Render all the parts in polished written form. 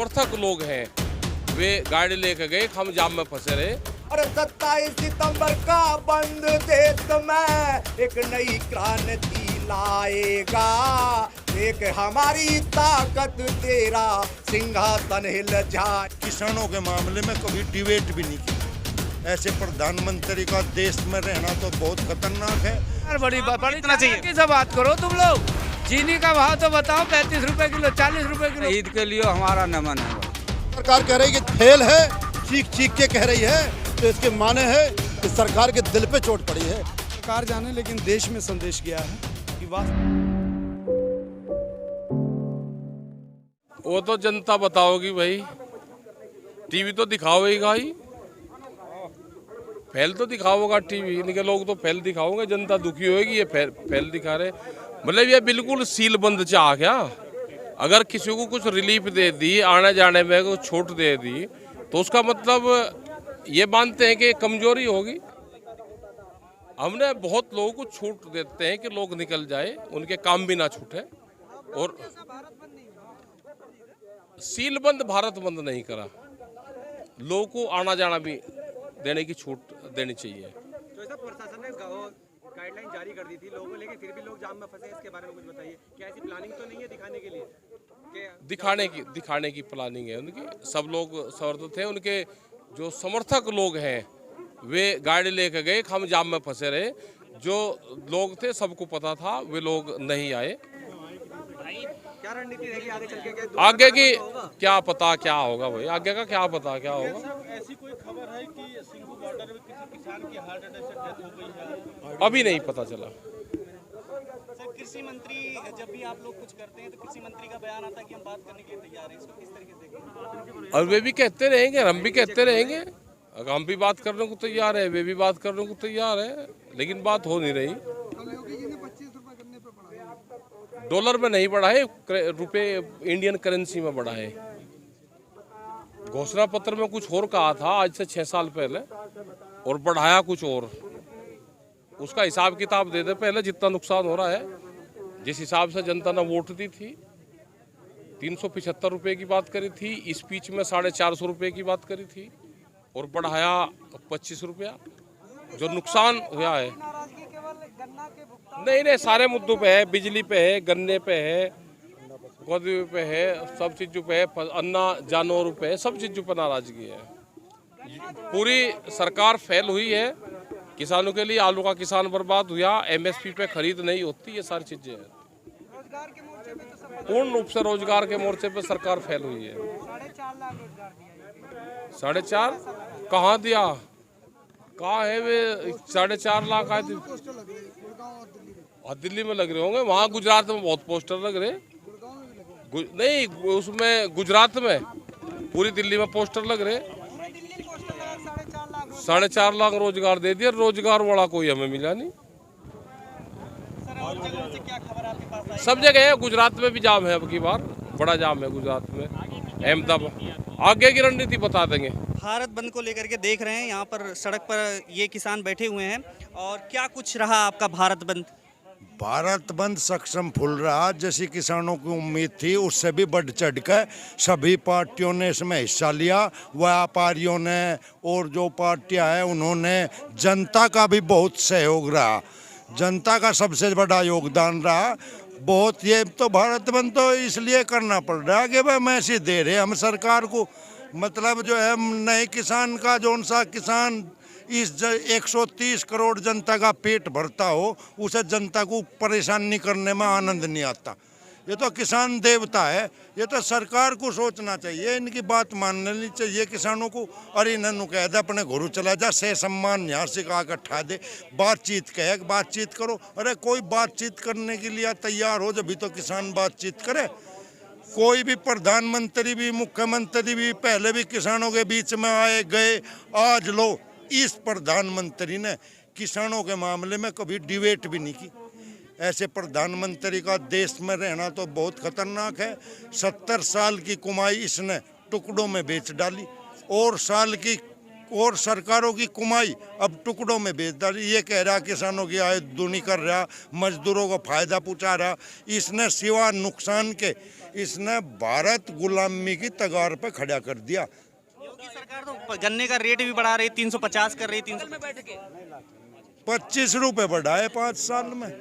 समर्थक लोग हैं वे गाड़ी लेकर गए, हम जाम में फंसे रहे। अरे 27 सितंबर का बंद देश में एक नई क्रांति लाएगा, एक हमारी ताकत तेरा सिंहासन हिल जाए। किसानों के मामले में कभी डिबेट भी नहीं की। ऐसे प्रधानमंत्री का देश में रहना तो बहुत खतरनाक है। बड़ी इतना चाहिए किस बात करो तुम लोग। चीनी का भाव तो बताओ, 35 रुपए किलो, 40 रुपए किलो। ईद के लिए हमारा नमन है। सरकार कह रही है कि फेल है, चीख चीख के कह रही है, तो इसके माने है कि सरकार के दिल पे चोट पड़ी है। सरकार जाने, लेकिन देश में संदेश गया है कि वो तो जनता बताओगी भाई, टीवी तो दिखाओगा ही, फैल तो दिखाओगा टीवी, इनके लोग तो फैल दिखाओगे, जनता दुखी होगी। ये फैल दिखा रहे, मतलब ये बिल्कुल सील बंद चाह क्या। अगर किसी को कुछ रिलीफ दे दी, आने जाने में कुछ छूट दे दी, तो उसका मतलब ये मानते हैं कि कमजोरी होगी। हमने बहुत लोगों को छूट देते हैं कि लोग निकल जाए, उनके काम भी ना छूटे। और सील बंद भारत बंद नहीं करा, लोगों को आना जाना भी देने की छूट देनी चाहिए। तो ऐसा प्रशासन ने गाइडलाइन जारी कर दी थी लोगों को, लेकिन फिर भी लोग जाम में फंसे, इसके बारे में कुछ बताइए। क्या ऐसी प्लानिंग तो नहीं है दिखाने के लिए? दिखाने की प्लानिंग है उनकी। सब लोग समर्थक थे, उनके जो समर्थक लोग हैं वे गाड़ी लेकर गए, हम जाम में फंसे रहे। जो लोग थे सबको पता था, वे लोग नहीं आए। क्या रणनीति रहेगी आगे चल के? आगे की क्या पता क्या होगा भाई, आगे का क्या पता क्या होगा। ऐसी कोई खबर है कि सिंघू बॉर्डर में किसी किसान की हार्ट अटैक से डेथ हो गई है? अभी नहीं पता चला। सर, कृषि मंत्री जब भी आप लोग कुछ करते हैं तो कृषि मंत्री का बयान आता है कि हम बात करने के लिए तैयार हैं, इसको किस तरीके से देखेंगे? और वे भी कहते रहेंगे, हम भी कहते रहेंगे। अगर हम भी बात करने को तैयार है, वे भी बात करने को तैयार है, लेकिन बात हो नहीं रही। डॉलर में नहीं बढ़ा है, रुपए इंडियन करेंसी में बढ़ा है। घोषणा पत्र में कुछ और कहा था आज से 6 साल पहले, और बढ़ाया कुछ और। उसका हिसाब किताब दे दे पहले, जितना नुकसान हो रहा है। जिस हिसाब से जनता ने वोट दी थी, 375 रुपये की बात करी थी, इस बीच में 450 रुपये की बात करी थी, और बढ़ाया 25 रुपया। जो नुकसान हुआ है, नहीं सारे मुद्दों पे है, बिजली पे है, गन्ने पे है, गोदी पे है, सब चीज़ों पे है, अन्ना जानवरों पे है, सब चीज़ों पर नाराजगी है। पूरी सरकार फेल हुई है। किसानों के लिए आलू का किसान बर्बाद हुआ, MSP पे खरीद नहीं होती, ये सारी चीजें हैं। पूर्ण रूप से रोजगार के मोर्चे पे सरकार फेल हुई है। 4.5 कहाँ दिया, कहाँ है वे 4.5 लाख आए थे? और दिल्ली में लग रहे होंगे, वहाँ गुजरात में बहुत पोस्टर लग रहे। नहीं, उसमें गुजरात में पूरी दिल्ली में पोस्टर लग रहे। 4.5 लाख रोजगार दे दिया, रोजगार वाला कोई हमें मिला नहीं। सब जगह है, गुजरात में भी जाम है, अब की बार बड़ा जाम है गुजरात में, अहमदाबाद। आगे की रणनीति बता देंगे। भारत बंद को लेकर के देख रहे हैं, यहाँ पर सड़क पर ये किसान बैठे हुए हैं, और क्या कुछ रहा आपका भारत बंद? भारत बंद सक्षम फूल रहा, जैसी किसानों की उम्मीद थी उससे भी बढ़ चढ़ कर सभी पार्टियों ने इसमें हिस्सा लिया। व्यापारियों ने और जो पार्टियां हैं उन्होंने, जनता का भी बहुत सहयोग रहा, जनता का सबसे बड़ा योगदान रहा बहुत। ये तो भारत बंद तो इसलिए करना पड़ रहा है कि भाई मैसेज दे रहे हम सरकार को, मतलब जो है नए किसान का, जो सा किसान इस 130 करोड़ जनता का पेट भरता हो, उसे जनता को परेशान नहीं करने में आनंद नहीं आता। ये तो किसान देवता है, ये तो सरकार को सोचना चाहिए, इनकी बात माननी चाहिए किसानों को। और इन्होंने कह दे अपने घरों चला जा, से सम्मान यहाँ से आकर ठा दे, बातचीत करो। अरे कोई बातचीत करने के लिए तैयार हो, जब भी तो किसान बातचीत करे। कोई भी प्रधानमंत्री भी, मुख्यमंत्री भी पहले भी किसानों के बीच में आए गए। आज लो, इस प्रधानमंत्री ने किसानों के मामले में कभी डिबेट भी नहीं की। ऐसे प्रधानमंत्री का देश में रहना तो बहुत खतरनाक है। 70 साल की कमाई इसने टुकड़ों में बेच डाली, और साल की और सरकारों की कमाई अब टुकड़ों में बेचता। ये कह रहा किसानों की आय दूनी कर रहा, मजदूरों को फायदा पहुंचा रहा। इसने सिवा नुकसान के इसने भारत गुलामी की तगार पे खड़ा कर दिया। योगी सरकार तो गन्ने का रेट भी बढ़ा रही, 350 कर रही, 300 में बैठ के 25 रुपए बढ़ाए 5 साल में।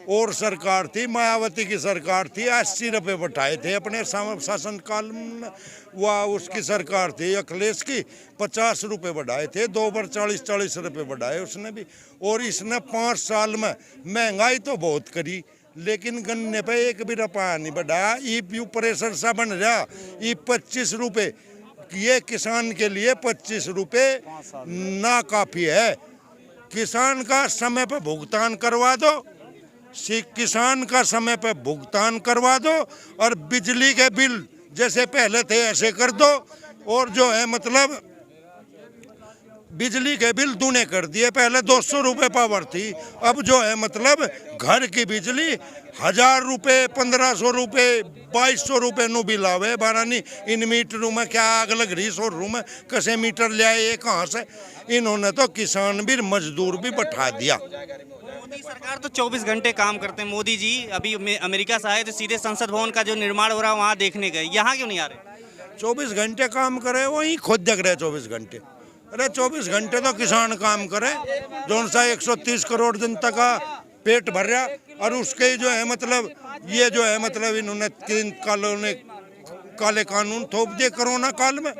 और सरकार थी, मायावती की सरकार थी, 80 रुपए बढ़ाए थे अपने शासन काल में। वह उसकी सरकार थी अखिलेश की, 50 रुपए बढ़ाए थे, 2 बार 40-40 रुपए बढ़ाए उसने भी। और इसने 5 साल में महंगाई तो बहुत करी, लेकिन गन्ने पे एक भी रुपया नहीं बढ़ाया। ईपीयू प्रेशर सा बन रहा, ई 25 रुपए ये किसान के लिए 25 रुपए ना काफी है। किसान का समय पे भुगतान करवा दो, किसान का समय पे भुगतान करवा दो, और बिजली के बिल जैसे पहले थे ऐसे कर दो। और जो है मतलब बिजली के बिल दूने कर दिए। पहले 200 रुपए पावर थी, अब जो है मतलब घर की बिजली 1000 रुपए, 1500 रुपए, 2200 रुपए नु बिल आवे। बारानी इन मीटरों में क्या आग लग रही शोरूम में, कैसे मीटर ले आए ये कहाँ से? इन्होंने तो किसान भी मजदूर भी बैठा दिया। मोदी सरकार तो 24 घंटे काम करते हैं। मोदी जी अभी अमेरिका से आए तो सीधे संसद भवन का जो निर्माण हो रहा है वहाँ देखने गए, यहाँ क्यों नहीं आ रहे? 24 घंटे काम करे, वही खुद देख रहे 24 घंटे। अरे 24 घंटे तो किसान काम करे, जो सा 130 करोड़ जनता का पेट भर रहा। और उसके जो है मतलब ये जो है मतलब इन्होंने 3 कालों ने काले कानून थोप दिए कोरोना काल में।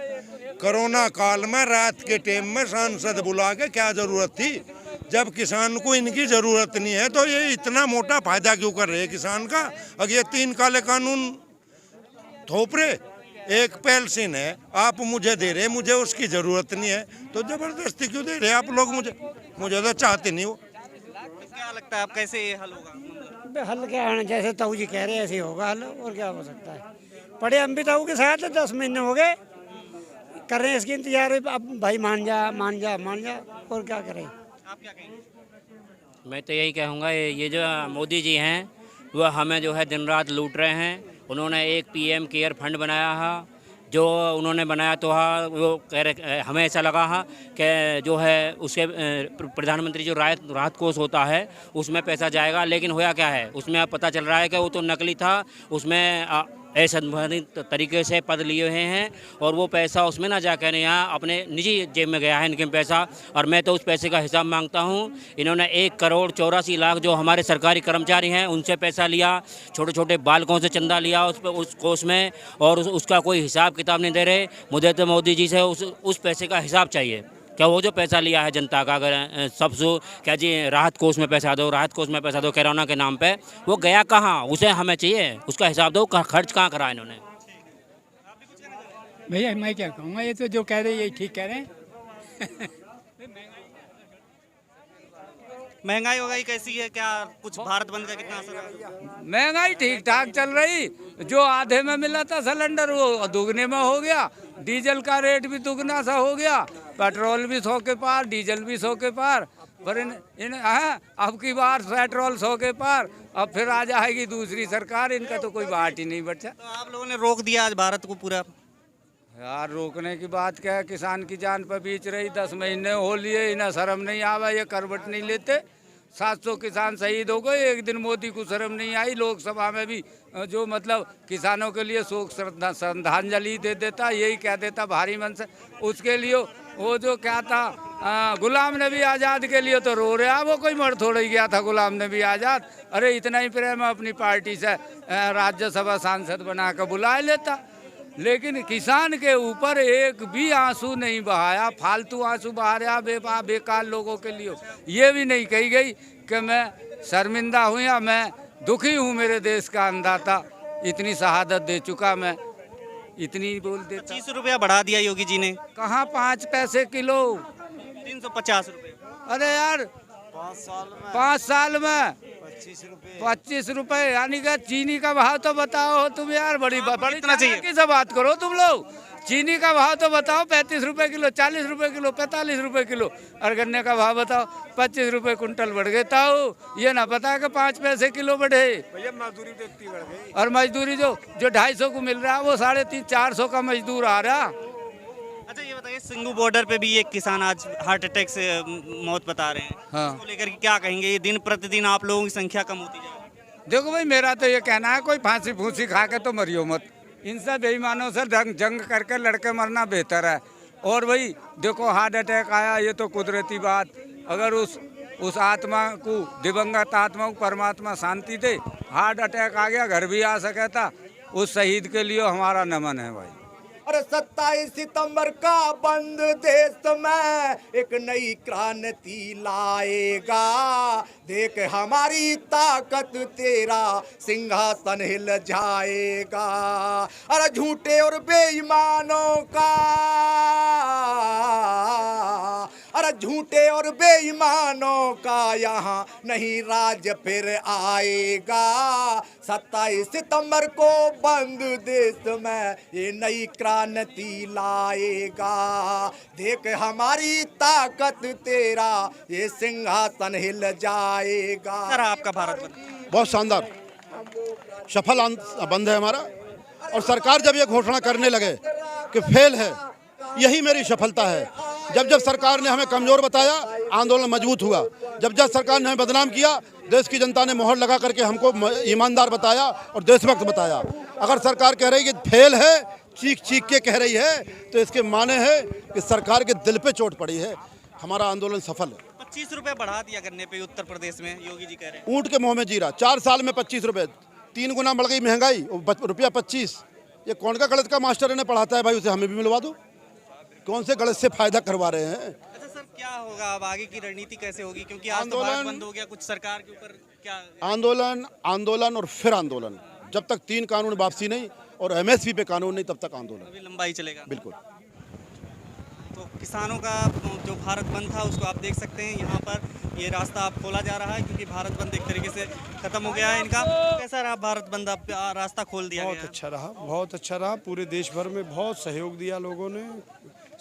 कोरोना काल में रात के टाइम में सांसद बुला के क्या जरूरत थी? जब किसान को इनकी जरूरत नहीं है तो ये इतना मोटा फायदा क्यों कर रहे हैं किसान का? अगर ये 3 काले कानून थोप रहे, एक पेंशन है आप मुझे दे रहे, मुझे उसकी जरूरत नहीं है, तो जबरदस्ती क्यों दे रहे आप लोग मुझे तो चाहते नहीं हो। क्या लगता है आप कैसे ये हल होगा? हल क्या है, जैसे ताऊ जी कह रहे हैं ऐसे होगा हल, और क्या हो सकता है। पढ़े हम भी ताऊ के साथ 10 महीने हो गए कर रहे हैं इसकी इंतजार। अब भाई मान जा मान जा मान जा, और क्या करें। आप क्या कहेंगे? मैं तो यही कहूँगा ये जो मोदी जी हैं वह हमें जो है दिन रात लूट रहे हैं। उन्होंने एक PM केयर फंड बनाया है, जो उन्होंने बनाया तो हाँ वो कह रहे, हमें ऐसा लगा है कि जो है उसके प्रधानमंत्री जो राहत कोष होता है उसमें पैसा जाएगा, लेकिन होया क्या है उसमें अब पता चल रहा है कि वो तो नकली था। उसमें असंबंधित तरीके से पद लिए हुए हैं और वो पैसा उसमें ना जाकर यहाँ अपने निजी जेब में गया है इनके पैसा। और मैं तो उस पैसे का हिसाब मांगता हूँ। इन्होंने 1 करोड़ 84 लाख जो हमारे सरकारी कर्मचारी हैं उनसे पैसा लिया, छोटे छोटे बालकों से चंदा लिया उस कोष में, और उसका कोई हिसाब किताब नहीं दे रहे। मुझे तो मोदी जी से उस पैसे का हिसाब चाहिए। क्या वो जो पैसा लिया है जनता का, अगर सबसे क्या जी राहत कोष में पैसा दो, राहत कोष में पैसा दो कोरोना के नाम पे, वो गया कहाँ उसे हमें चाहिए, उसका हिसाब दो, खर्च कहाँ करा इन्होंने। भैया मैं क्या कहूँगा, ये तो जो कह रहे हैं यही ठीक कह रहे हैं। महंगाई वगाई कैसी है? क्या कुछ भारत बंद का कितना असर है? महंगाई ठीक ठाक चल रही। जो आधे में मिला था सिलेंडर वो दुगने में हो गया, डीजल का रेट भी दुगना सा हो गया, पेट्रोल भी 100 के पार, डीजल भी 100 के पार। पर अब की बार पेट्रोल 100 के पार, अब फिर आ जाएगी दूसरी सरकार, इनका तो कोई बात ही नहीं बचा। तो आप लोगों ने रोक दिया आज भारत को पूरा। यार रोकने की बात क्या है, किसान की जान पर बीच रही। 10 महीने हो लिए, इन्हें शर्म नहीं आवा, ये करवट नहीं लेते। 700 किसान शहीद हो गए, एक दिन मोदी को शर्म नहीं आई। लोकसभा में भी जो मतलब किसानों के लिए शोक श्रद्धांजलि दे देता, यही कह देता भारी मन से। उसके लिए वो जो क्या था गुलाम नबी आज़ाद के लिए तो रो रहा, वो कोई मर थोड़ा ही गया था गुलाम नबी आज़ाद। अरे इतना ही प्रेम अपनी पार्टी से राज्यसभा सांसद बना कर बुला लेता, लेकिन किसान के ऊपर एक भी आंसू नहीं बहाया। फालतू आंसू बहा रहा बेकार लोगों के लिए। ये भी नहीं कही गई कि मैं शर्मिंदा हूँ या मैं दुखी हूँ, मेरे देश का अन्नदाता इतनी शहादत दे चुका, मैं इतनी बोल देता। 25 रुपया बढ़ा दिया योगी जी ने। कहाँ 5 पैसे किलो, 350 रुपये। अरे यार 5 साल में 25 रुपए, यानी कि चीनी का भाव तो बताओ तुम यार। बड़ी इतना चाहिए किसे बात करो तुम लोग। चीनी का भाव तो बताओ 35 रुपए किलो, 40 रुपए किलो, 45 रुपए किलो। और गन्ने का भाव बताओ 25 रुपए कुंटल बढ़ गए। ताऊ ये ना पता है कि 5 पैसे किलो बढ़े। मजदूरी तो इतनी बढ़ गई। और मजदूरी जो 250 को मिल रहा है वो 350-400 का मजदूर आ रहा। अच्छा ये बताइए, सिंगू बॉर्डर पे भी एक किसान आज हार्ट अटैक से मौत बता रहे हैं। हाँ। इसको लेकर के क्या कहेंगे? ये दिन प्रतिदिन आप लोगों की संख्या कम होती जा रही है। देखो भाई, मेरा तो ये कहना है, कोई फांसी फूसी खा के तो मरियो मत। इन सब बेईमानों से जंग करके लड़के मरना बेहतर है। और भाई देखो, हार्ट अटैक आया, ये तो कुदरती बात। अगर उस आत्मा को, दिवंगत आत्मा को परमात्मा शांति दे। हार्ट अटैक आ गया, घर भी आ सका था। उस शहीद के लिए हमारा नमन है भाई। अरे 27 सितंबर का बंद देश में एक नई क्रांति लाएगा। देख हमारी ताकत, तेरा सिंहासन हिल जाएगा। अरे झूठे और बेईमानों का, अरे झूठे और बेईमानों का यहाँ नहीं राज फिर आएगा। 27 सितंबर को बंद देश में ये नई क्रांति लाएगा। देख हमारी ताकत, तेरा ये सिंहासन हिल जाएगा। सर आपका भारत बंद बहुत शानदार सफल बंद है हमारा। और सरकार जब ये घोषणा करने लगे कि फेल है, यही मेरी सफलता है। जब जब सरकार ने हमें कमज़ोर बताया, आंदोलन मजबूत हुआ। जब जब सरकार ने हमें बदनाम किया, देश की जनता ने मोहर लगा करके हमको ईमानदार बताया और देशभक्त बताया। अगर सरकार कह रही है कि फेल है, चीख चीख के कह रही है, तो इसके माने है कि सरकार के दिल पे चोट पड़ी है। हमारा आंदोलन सफल है। 25 रुपए बढ़ा दिया करने पे उत्तर प्रदेश में योगी जी कह रहे हैं। ऊँट के मुँह में जीरा। 4 साल में 25 रुपये, 3 गुना बढ़ गई महंगाई। रुपया 25। ये कौन का गणित का मास्टर इन्हें पढ़ाता है भाई? उसे हमें भी मिलवा दो। कौन से गलत से फायदा करवा रहे हैं? अच्छा सर, क्या होगा अब आगे की रणनीति कैसे होगी? क्योंकि आज तो भारत बंद हो गया, कुछ सरकार के ऊपर क्या? आंदोलन और फिर आंदोलन। जब तक 3 कानून वापसी नहीं और MSP पे कानून नहीं, तब तक आंदोलन अभी लंबाई चलेगा। बिल्कुल। तो किसानों का जो भारत बंद था उसको आप देख सकते हैं। यहाँ पर ये रास्ता अब खोला जा रहा है, क्योंकि भारत बंद एक तरीके से खत्म हो गया है इनका। कैसा रहा भारत बंद? अब रास्ता खोल दिया गया। बहुत अच्छा रहा, बहुत अच्छा रहा। पूरे देश भर में बहुत सहयोग दिया लोगों ने,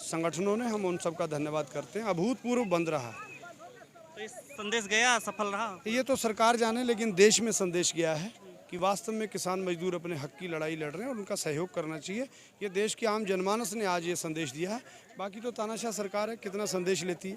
संगठनों ने। हम उन सब का धन्यवाद करते हैं। अभूतपूर्व बंद रहा। तो ये संदेश गया, सफल रहा? ये तो सरकार जाने, लेकिन देश में संदेश गया है कि वास्तव में किसान मजदूर अपने हक की लड़ाई लड़ रहे हैं और उनका सहयोग करना चाहिए। ये देश के आम जनमानस ने आज ये संदेश दिया है। बाकी तो तानाशाह सरकार है, कितना संदेश लेती है।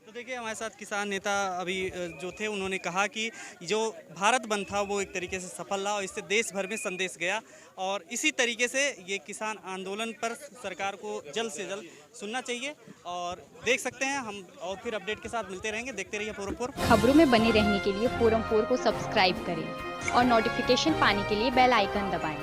तो देखिए, हमारे साथ किसान नेता अभी जो थे, उन्होंने कहा कि जो भारत बंद था वो एक तरीके से सफल रहा और इससे देश भर में संदेश गया। और इसी तरीके से ये किसान आंदोलन पर सरकार को जल्द से जल्द सुनना चाहिए। और देख सकते हैं हम, और फिर अपडेट के साथ मिलते रहेंगे। देखते रहिए फोरम 4। खबरों में बने रहने के लिए फोरम 4 को सब्सक्राइब करें और नोटिफिकेशन पाने के लिए बेल आइकन दबाएं।